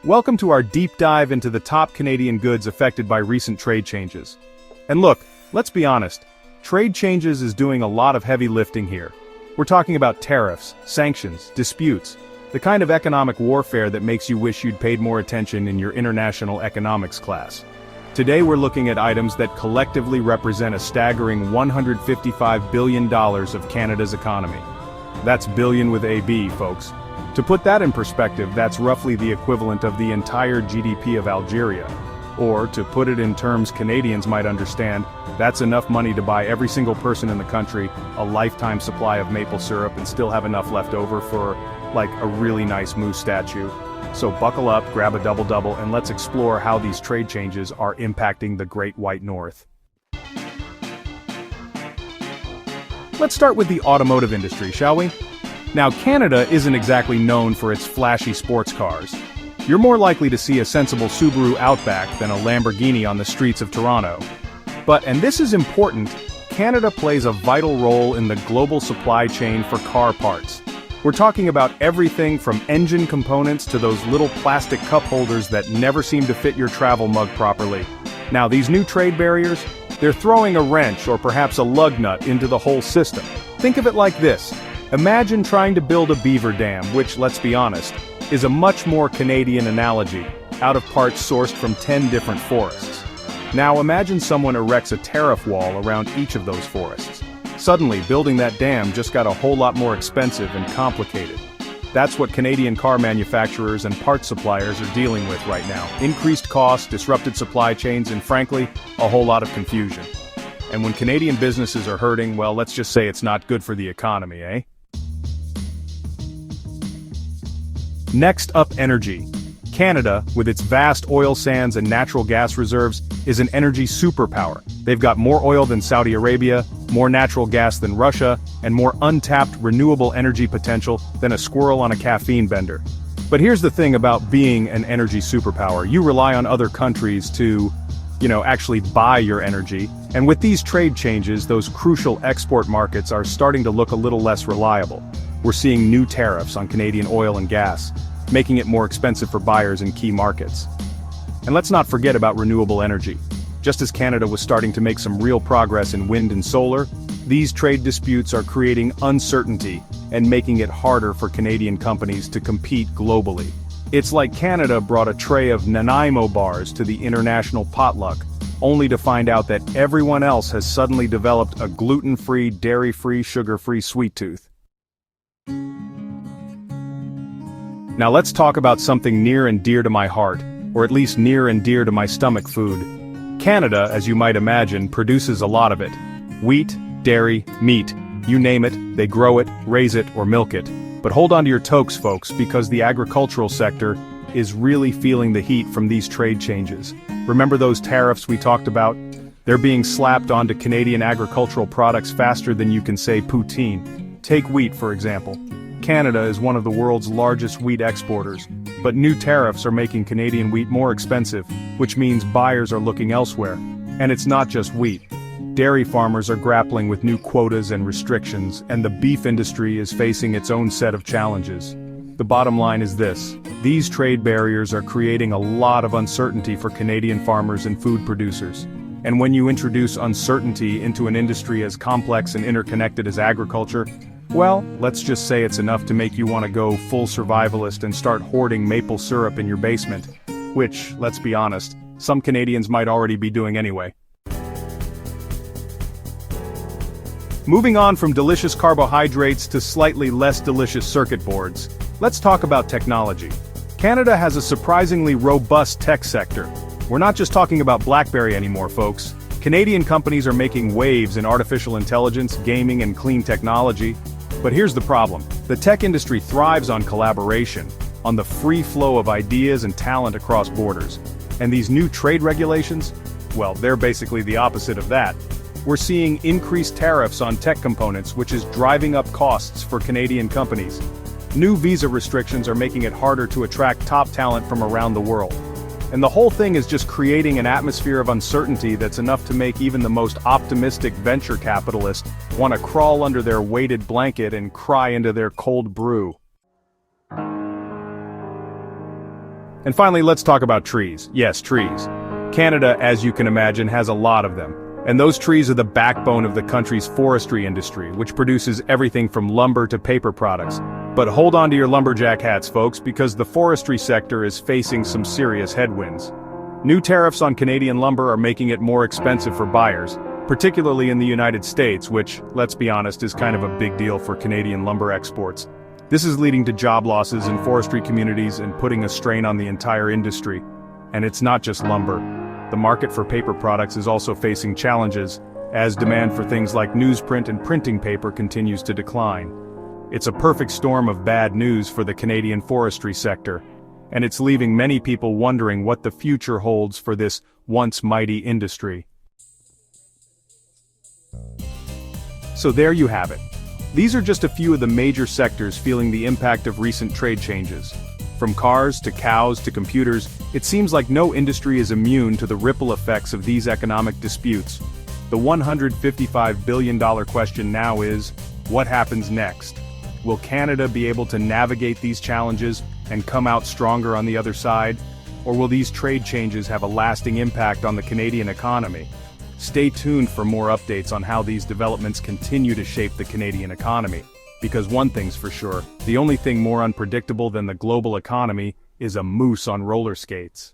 Welcome to our deep dive into the top Canadian goods affected by recent trade changes. And look, let's be honest, trade changes is doing a lot of heavy lifting here. We're talking about tariffs, sanctions, disputes, the kind of economic warfare that makes you wish you'd paid more attention in your international economics class. Today we're looking at items that collectively represent a staggering $155 billion of Canada's economy. That's billion with a B, folks. To put that in perspective, that's roughly the equivalent of the entire GDP of Algeria. Or, to put it in terms Canadians might understand, that's enough money to buy every single person in the country a lifetime supply of maple syrup and still have enough left over for, like, a really nice moose statue. So buckle up, grab a double-double, and let's explore how these trade changes are impacting the Great White North. Let's start with the automotive industry, shall we? Now, Canada isn't exactly known for its flashy sports cars. You're more likely to see a sensible Subaru Outback than a Lamborghini on the streets of Toronto. But, and this is important, Canada plays a vital role in the global supply chain for car parts. We're talking about everything from engine components to those little plastic cup holders that never seem to fit your travel mug properly. Now, these new trade barriers, they're throwing a wrench or perhaps a lug nut into the whole system. Think of it like this. Imagine trying to build a beaver dam, which, let's be honest, is a much more Canadian analogy, out of parts sourced from 10 different forests. Now imagine someone erects a tariff wall around each of those forests. Suddenly, building that dam just got a whole lot more expensive and complicated. That's what Canadian car manufacturers and parts suppliers are dealing with right now. Increased costs, disrupted supply chains, and frankly, a whole lot of confusion. And when Canadian businesses are hurting, well, let's just say it's not good for the economy, eh? Next up, energy. Canada, with its vast oil sands and natural gas reserves, is an energy superpower. They've got more oil than Saudi Arabia, more natural gas than Russia, and more untapped renewable energy potential than a squirrel on a caffeine bender. But here's the thing about being an energy superpower. You rely on other countries to, actually buy your energy. And with these trade changes, those crucial export markets are starting to look a little less reliable. We're seeing new tariffs on Canadian oil and gas, making it more expensive for buyers in key markets. And let's not forget about renewable energy. Just as Canada was starting to make some real progress in wind and solar, these trade disputes are creating uncertainty and making it harder for Canadian companies to compete globally. It's like Canada brought a tray of Nanaimo bars to the international potluck, only to find out that everyone else has suddenly developed a gluten-free, dairy-free, sugar-free sweet tooth. Now let's talk about something near and dear to my heart, or at least near and dear to my stomach food. Canada, as you might imagine, produces a lot of it. Wheat, dairy, meat, you name it, they grow it, raise it, or milk it. But hold on to your toques, folks, because the agricultural sector is really feeling the heat from these trade changes. Remember those tariffs we talked about? They're being slapped onto Canadian agricultural products faster than you can say poutine. Take wheat, for example. Canada is one of the world's largest wheat exporters, but new tariffs are making Canadian wheat more expensive, which means buyers are looking elsewhere. And it's not just wheat. Dairy farmers are grappling with new quotas and restrictions, and the beef industry is facing its own set of challenges. The bottom line is this: these trade barriers are creating a lot of uncertainty for Canadian farmers and food producers. And when you introduce uncertainty into an industry as complex and interconnected as agriculture, well, let's just say it's enough to make you want to go full survivalist and start hoarding maple syrup in your basement. Which, let's be honest, some Canadians might already be doing anyway. Moving on from delicious carbohydrates to slightly less delicious circuit boards, let's talk about technology. Canada has a surprisingly robust tech sector. We're not just talking about BlackBerry anymore, folks. Canadian companies are making waves in artificial intelligence, gaming, and clean technology. But here's the problem. The tech industry thrives on collaboration, on the free flow of ideas and talent across borders. And these new trade regulations? Well, they're basically the opposite of that. We're seeing increased tariffs on tech components, which is driving up costs for Canadian companies. New visa restrictions are making it harder to attract top talent from around the world. And the whole thing is just creating an atmosphere of uncertainty that's enough to make even the most optimistic venture capitalist want to crawl under their weighted blanket and cry into their cold brew. And finally, let's talk about trees. Yes, trees. Canada, as you can imagine, has a lot of them. And those trees are the backbone of the country's forestry industry, which produces everything from lumber to paper products. But hold on to your lumberjack hats, folks, because the forestry sector is facing some serious headwinds. New tariffs on Canadian lumber are making it more expensive for buyers, particularly in the United States, which, let's be honest, is kind of a big deal for Canadian lumber exports. This is leading to job losses in forestry communities and putting a strain on the entire industry. And it's not just lumber. The market for paper products is also facing challenges, as demand for things like newsprint and printing paper continues to decline. It's a perfect storm of bad news for the Canadian forestry sector, and it's leaving many people wondering what the future holds for this once mighty industry. So there you have it. These are just a few of the major sectors feeling the impact of recent trade changes. From cars to cows to computers, it seems like no industry is immune to the ripple effects of these economic disputes. The $155 billion question now is, what happens next? Will Canada be able to navigate these challenges and come out stronger on the other side? Or will these trade changes have a lasting impact on the Canadian economy? Stay tuned for more updates on how these developments continue to shape the Canadian economy. Because one thing's for sure, the only thing more unpredictable than the global economy is a moose on roller skates.